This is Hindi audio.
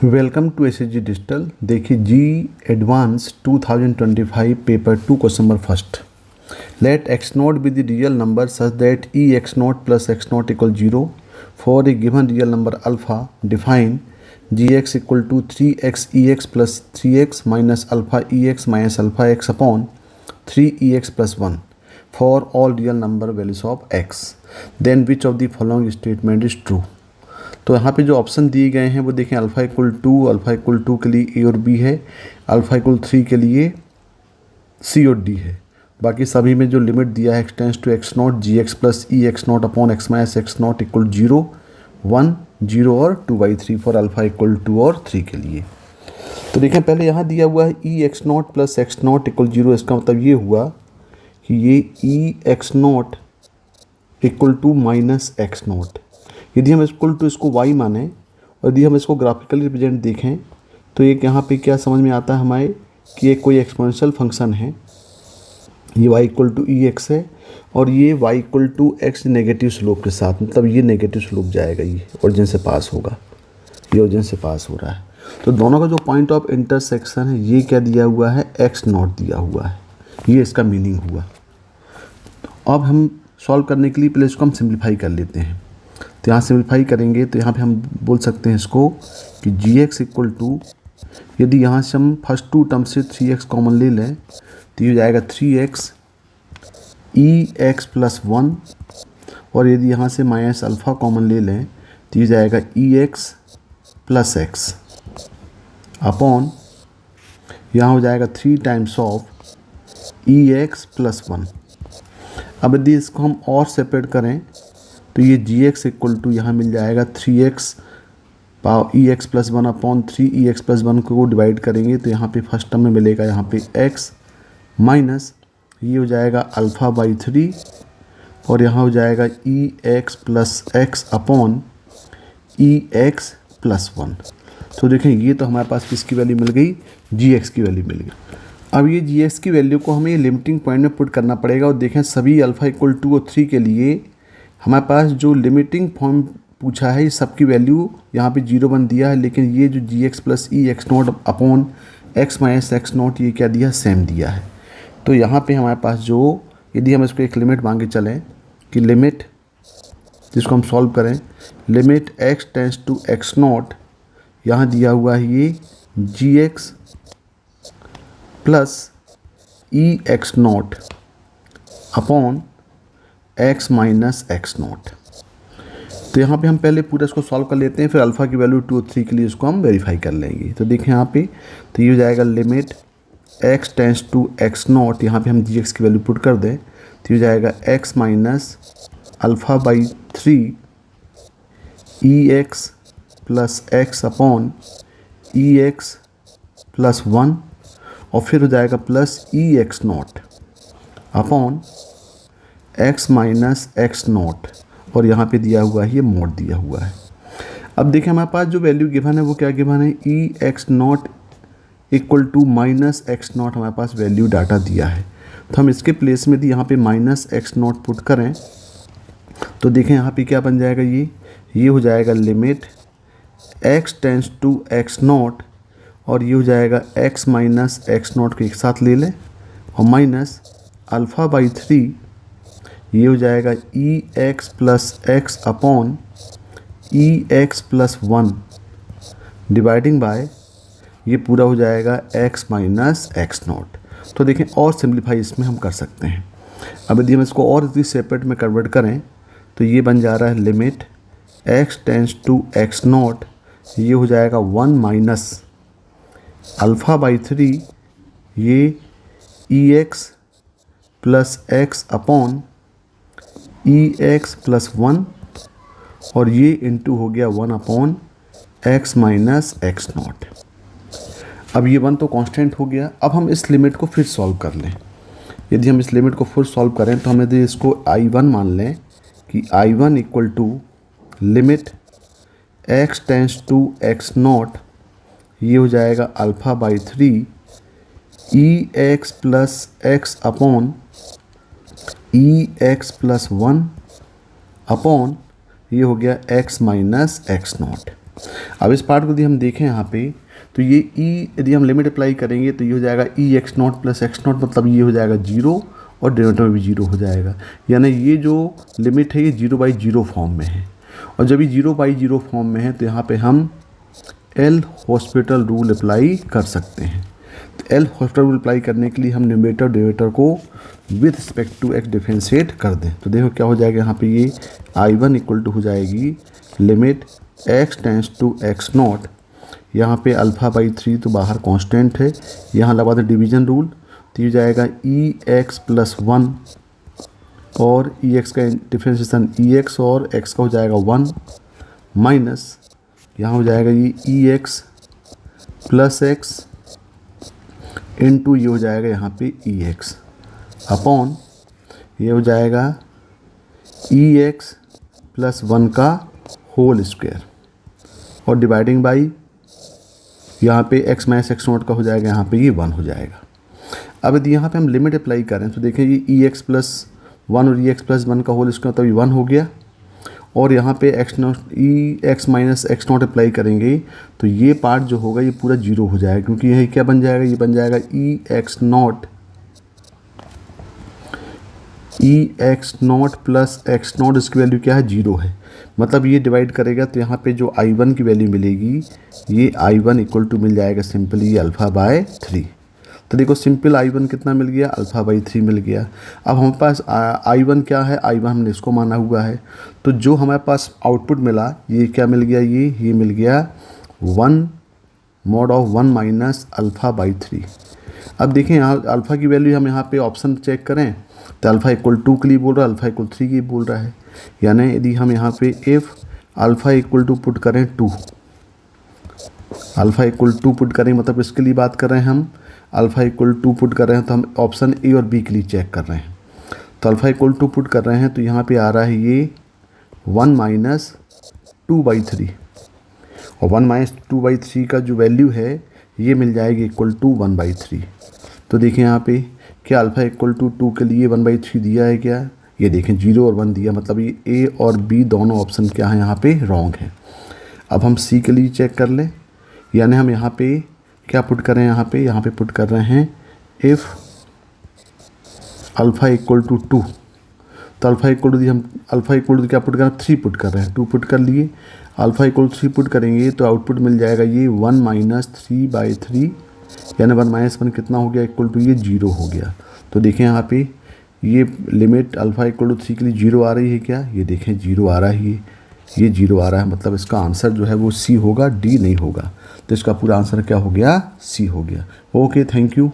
Welcome to SSG digital. देखिए JEE advance 2025 paper 2 question number first. Let x naught be the real number such that e x naught plus x naught equal 0 for a given real number alpha. Define g x equal to 3x e x plus 3x minus alpha e x minus alpha x upon 3 plus 1 for all real number values of x। Then which of the following statement is true. तो यहाँ पे जो ऑप्शन दिए गए हैं वो देखें, अल्फ़ा इक्वल टू के लिए ए और बी है, अल्फ़ा इक्वल 3 के लिए सी और डी है। बाकी सभी में जो लिमिट दिया है X tends to x naught G x plus E x not upon x minus x naught equal 0 1 0 और 2/3 फॉर अल्फ़ा इक्वल 2 और 3 के लिए। तो देखें पहले यहाँ दिया हुआ है e x naught plus x naught equal 0। इसका मतलब ये हुआ कि ये e x naught equal to minus x naught. यदि हम इक्वल टू इसको y माने और यदि हम इसको ग्राफिकली रिप्रेजेंट देखें तो एक यहाँ पे क्या समझ में आता है हमारे कि ये कोई एक्सपोनेंशियल फंक्शन है, ये y equal to e x है और ये y equal to x negative slope के साथ, मतलब ये नेगेटिव स्लोप जाएगा, ये ओरिजिन से पास होगा, ये ओरिजिन से पास हो रहा है। तो दोनों का जो पॉइंट ऑफ इंटरसेक्शन है ये क्या दिया हुआ है, एक्स नॉट दिया हुआ है, ये इसका मीनिंग हुआ। तो अब हम सॉल्व करने के लिए पहले इसको हम सिंप्लीफाई कर लेते हैं। तो यहाँ सिंप्लीफाई करेंगे तो यहाँ पे हम बोल सकते हैं इसको कि जी एक्स इक्वल टू, यदि यहाँ से हम फर्स्ट टू टर्म से 3x कॉमन ले लें तो ये हो जाएगा 3x ई एक्स प्लस 1, और यदि यहाँ से माइनस अल्फ़ा कॉमन ले लें तो ये जाएगा e x plus x upon यहाँ हो जाएगा 3 times of E x plus 1। अब यदि इसको हम और सेपरेट करें तो ये जी एक्स इक्वल टू यहाँ मिल जाएगा 3x पावर ई x plus 1 upon 3 e x plus 1 को डिवाइड करेंगे तो यहाँ पे फर्स्ट टर्म में मिलेगा यहाँ पे x माइनस ये हो जाएगा अल्फ़ा बाई 3 और यहाँ हो जाएगा e x plus x upon e x plus 1। तो देखें ये तो हमारे पास किसकी वैल्यू मिल गई, जी एक्स की वैल्यू मिल गई। अब ये जी एक्स की वैल्यू को हमें लिमिटिंग पॉइंट में पुट करना पड़ेगा और देखें सभी अल्फ़ा इक्वल 2 और 3 के लिए हमारे पास जो लिमिटिंग फॉर्म पूछा है, सबकी वैल्यू यहाँ पे 0 1 दिया है, लेकिन ये जो g x plus E x not upon x minus x not ये क्या दिया, सेम दिया है। तो यहाँ पे हमारे पास जो, यदि हम इसको एक लिमिट मांगे चलें कि लिमिट जिसको हम सॉल्व करें, limit x tends to x not, यहाँ दिया हुआ है ये g x plus E x not upon x minus x naught. तो यहाँ पे हम पहले पूरा इसको सॉल्व कर लेते हैं, फिर अल्फ़ा की वैल्यू 2 और 3 के लिए इसको हम वेरीफाई कर लेंगे। तो देखें यहाँ पे, तो ये हो जाएगा limit x tends to x not, यहाँ पे हम जी एक्स की वैल्यू पुट कर दें तो ये हो जाएगा x minus alpha by 3 e x plus x upon e x plus 1 और फिर हो जाएगा plus E x not upon x minus x not, और यहाँ पे दिया हुआ है ये मोड दिया हुआ है। अब देखें हमारे पास जो वैल्यू गिवन है वो क्या गिवन है, e x naught equal to minus x naught हमारे पास वैल्यू डाटा दिया है। तो हम इसके प्लेस में यदि यहाँ पे माइनस एक्स नॉट पुट करें तो देखें यहाँ पे क्या बन जाएगा, ये हो जाएगा limit x tends to x not, और ये हो जाएगा एक्स माइनस एक्स नॉट को एक साथ ले लें और माइनस अल्फ़ा बाई 3, ये हो जाएगा e x plus x upon e x plus 1 dividing by, ये पूरा हो जाएगा एक्स माइनस एक्स नॉट। तो देखें और सिंप्लीफाई इसमें हम कर सकते हैं। अब यदि हम इसको और इसी सेपरेट में कन्वर्ट करें तो ये बन जा रहा है limit x tends to x not, ये हो जाएगा 1 माइनस अल्फ़ा बाई 3 ये e x plus x upon e x plus 1 और ये इंटू हो गया 1 upon x minus x not. अब ये 1 तो कांस्टेंट हो गया। अब हम इस लिमिट को फिर सॉल्व कर लें। यदि हम इस लिमिट को फिर सॉल्व करें तो हम यदि इसको I1 मान लें कि I1 equal to limit x tends to x not, ये हो जाएगा alpha by 3 e x plus x upon e x plus 1 upon ये हो गया x माइनस एक्स नॉट। अब इस पार्ट को यदि हम देखें यहाँ पे, तो ये ई यदि हम लिमिट अप्लाई करेंगे तो ये हो जाएगा e x naught plus x naught, मतलब ये हो जाएगा 0 और डिनोमिनेटर में भी 0 हो जाएगा। यानी ये जो लिमिट है ये 0/0 फॉर्म में है, और जब ये 0/0 फॉर्म में है तो यहाँ पे हम एल हॉस्पिटल रूल अप्लाई कर सकते हैं। तो एल हॉस्पिटल रूल अप्लाई करने के लिए हम न्यूमरेटर डिनोमिनेटर को with respect to x differentiate कर दें। तो देखो क्या हो जाएगा यहाँ पे, ये I1 इक्वल टू हो जाएगी limit x tends to x not, यहाँ पे α/3 तो बाहर कांस्टेंट है, यहाँ लगा दे डिवीजन रूल, तो ये जाएगा EX + 1 और EX का डिफ्रेंशिएशन EX और x का हो जाएगा 1 माइनस यहाँ हो जाएगा ये EX + x इनटू ये हो जाएगा यहाँ पे EX अपॉन ये हो जाएगा EX + 1 का होल स्क्वायर और डिवाइडिंग बाई यहाँ पे x - x नॉट का हो जाएगा, यहाँ पे ये 1 हो जाएगा। अब यदि यहाँ पे हम लिमिट अप्लाई करें तो देखें ये EX + 1 और EX + 1 का होल स्क्वायर तभी 1 हो गया, और यहाँ पे x - x नॉट अप्लाई करेंगे तो ये पार्ट जो होगा ये पूरा 0 हो जाएगा, क्योंकि यही क्या बन जाएगा, ये बन जाएगा EX not plus x not, इसकी वैल्यू क्या है 0 है, मतलब ये डिवाइड करेगा तो यहाँ पे जो I1 की वैल्यू मिलेगी ये I1 इक्वल टू मिल जाएगा सिंपली α/3। तो देखो सिंपल I1 कितना मिल गया, α/3 मिल गया। अब हमारे पास I1 क्या है, I1 हमने इसको माना हुआ है, तो जो हमारे पास आउटपुट मिला ये क्या मिल गया, ये मिल गया 1 mod of 1 - α/3। अब देखें यहाँ अल्फ़ा की वैल्यू हम यहाँ पे ऑप्शन चेक करें तो अल्फ़ा इक्वल 2 के लिए बोल रहा है, अल्फ़ा इक्वल 3 के लिए बोल रहा है। यानी यदि हम यहाँ पे if alpha equal to put करें 2, अल्फ़ा इक्वल 2 पुट करें, मतलब इसके लिए बात कर रहे हैं हम, अल्फ़ा इक्वल 2 पुट कर रहे हैं तो हम ऑप्शन ए और बी के लिए चेक कर रहे हैं। तो अल्फ़ा इक्वल 2 पुट कर रहे हैं तो यहाँ पे आ रहा है ये 1 - 2/3, और 1 - 2/3 का जो वैल्यू है ये मिल जाएगी इक्वल टू 1/3। तो देखें यहाँ पे क्या अल्फ़ा इक्वल टू 2 के लिए 1/3 दिया है क्या, ये देखें 0 और 1 दिया, मतलब ये ए और बी दोनों ऑप्शन क्या है यहाँ पे रॉन्ग है। अब हम सी के लिए चेक कर लें, यानी हम यहाँ पे क्या पुट करें, यहाँ पे पुट कर रहे हैं इफ़ अल्फ़ा इक्वल टू 2, तो अल्फ़ा इक्वल टू हम अल्फ़ा इक्वल टू क्या पुट कर रहे हैं, 3 पुट कर रहे हैं, 2 पुट कर लिए, अल्फ़ा इक्वल 3 पुट करेंगे तो आउटपुट मिल जाएगा ये 1 - 3/3, यानी 1 - 1 कितना हो गया, इक्वल टू ये 0 हो गया। तो देखें यहाँ पे ये लिमिट अल्फ़ा इक्वल टू 3 के लिए 0 आ रही है क्या, ये देखें 0 आ रहा है, ये 0 आ रहा है, मतलब इसका आंसर जो है वो सी होगा, डी नहीं होगा। तो इसका पूरा आंसर क्या हो गया, सी हो गया। Okay, thank you.